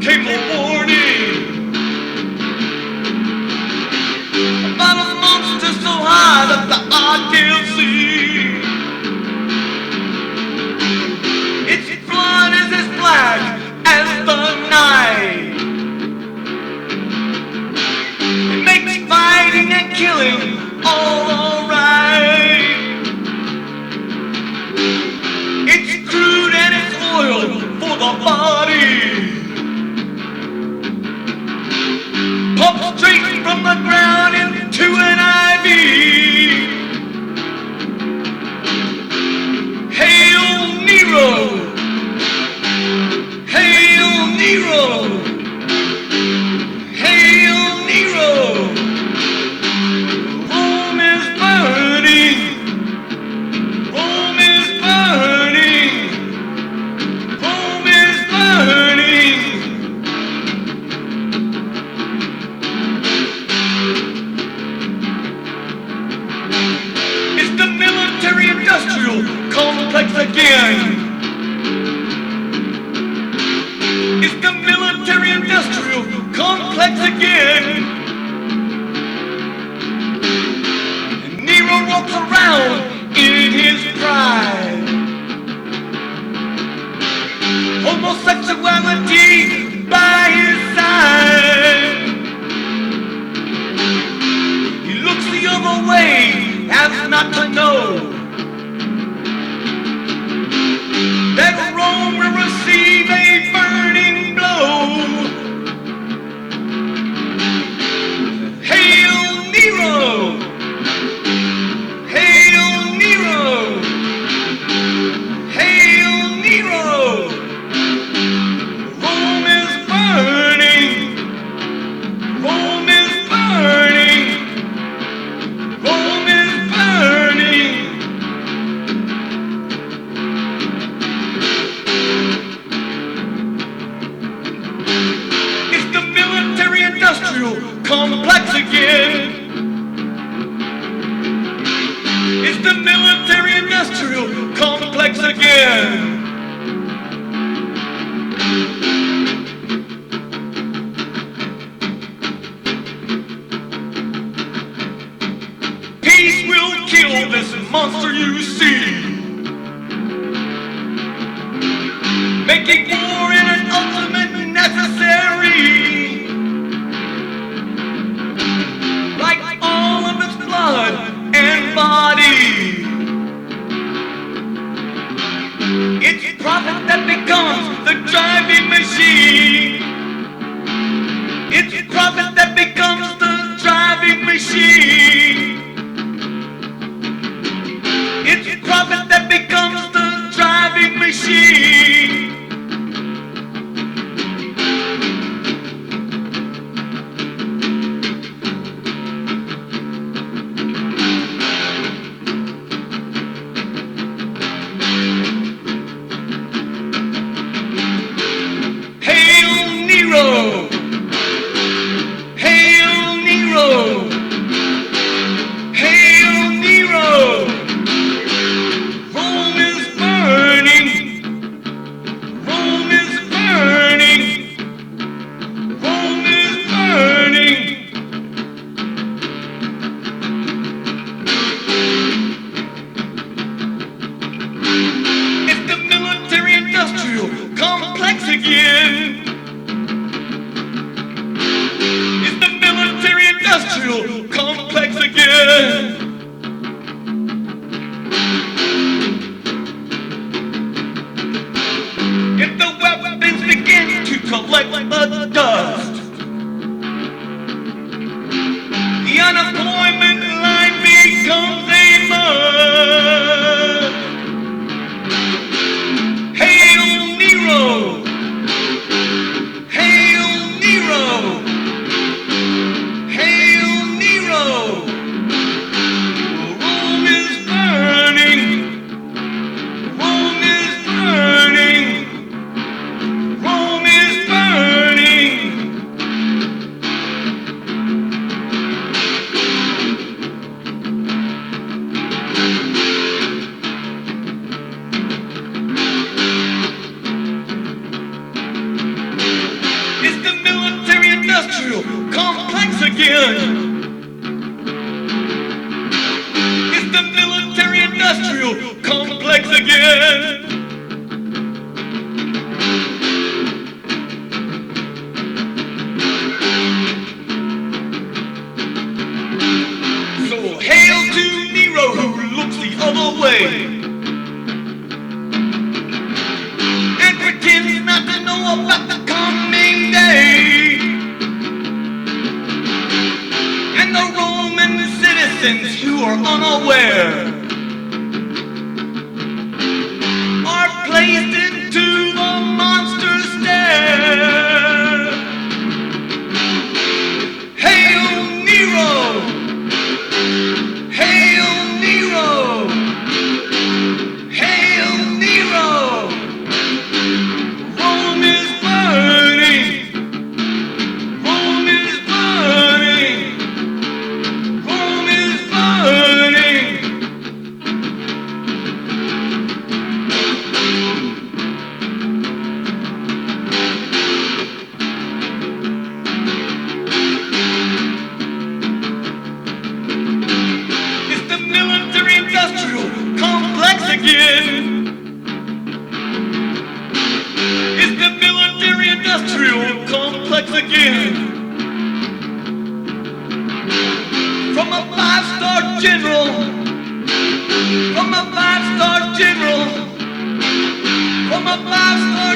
came a warning about a monster so high that the eye can't see. Its blood is as black as the night. It makes fighting and killing all alright. It's crude and it's oil for the body. Pump straight from the ground into an IV. Hail Nero! Hail Nero! Hail Nero! Rome is burning! Rome is burning! Rome is burning! It's the military-industrial complex again. It's the military-industrial complex again. And Nero walks around in his pride. Homosexuality by his side. He looks the other way as not to know that Rome will receive a burning blow. Hail Nero! Hail Nero! Hail Nero! Rome is burning! Rome is burning! Rome is burning! It's the military-industrial complex again. It's the military-industrial complex again. Peace will kill this monster you see, making war in an ultimate necessary. Like all of its blood and body, it's profit that becomes the driving machine. It's profit that becomes the driving machine. It's profit that becomes the driving machine. Hail Nero! Hail Nero! Hail Nero! Rome is burning! Rome is burning! Rome is burning! It's the military-industrial complex again. It's the military-industrial complex again. If the weapons begin to collect the dust, the unemployment line becomes a must. Hail Nero! Hail Nero! Hail Nero! industrial complex again. It's the military industrial complex again. So hail to Nero who looks the other way and pretends not to know about the coming day. And the Roman citizens who are unaware are placed into the monster stare. Hail Nero! Hail Nero! Hail Nero! Rome is burning! Rome is burning! Rome is burning! It's the military-industrial complex again. It's the military-industrial complex again. From a five-star general, from a five-star general, from a five-star